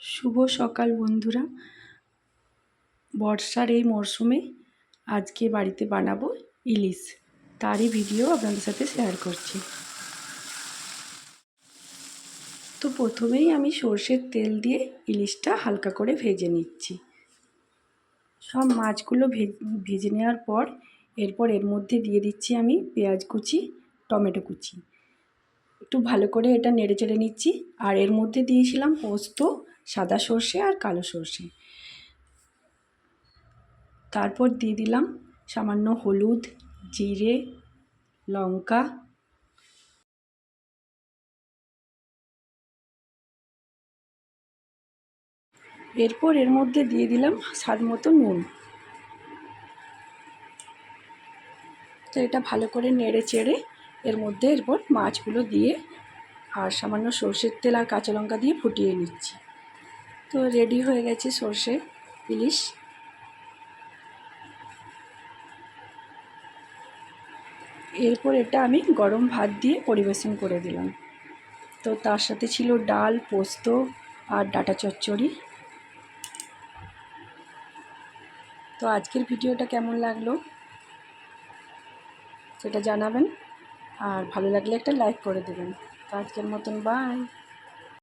শুভ সকাল বন্ধুরা। বর্ষার এই মরশুমে আজকে বাড়িতে বানাবো ইলিশ, তারই ভিডিও আপনাদের সাথে শেয়ার করছি। তো প্রথমেই আমি সর্ষের তেল দিয়ে ইলিশটা হালকা করে ভেজে নিচ্ছি। সব মাছগুলো ভেজে নেওয়ার পর এরপর এর মধ্যে দিয়ে দিচ্ছি আমি পেঁয়াজ কুচি, টমেটো কুচি। একটু ভালো করে এটা নেড়ে চেড়ে নিচ্ছি। আর এর মধ্যে দিয়েছিলাম পোস্ত, সাদা সর্ষে আর কালো সর্ষে। তারপর দিয়ে দিলাম সামান্য হলুদ, জিরে, লঙ্কা, এরপর এর মধ্যে দিয়ে দিলাম স্বাদ মতো নুন। তো এটা ভালো করে নেড়ে চেড়ে এর মধ্যে এরপর মাছগুলো দিয়ে আর সামান্য সর্ষের তেল আর কাঁচা লঙ্কা দিয়ে ফুটিয়ে নিচ্ছি। তো রেডি হয়ে গেছে সর্ষে ইলিশ। এরপর এটা আমি গরম ভাত দিয়ে পরিবেশন করে দিলাম। তো তার সাথে ছিল ডাল, পোস্ত আর ডাঁটা চচ্চড়ি। তো আজকের ভিডিওটা কেমন লাগলো সেটা জানাবেন, আর ভালো লাগলে একটা লাইক করে দেবেন। তো আজকের মতন বাই।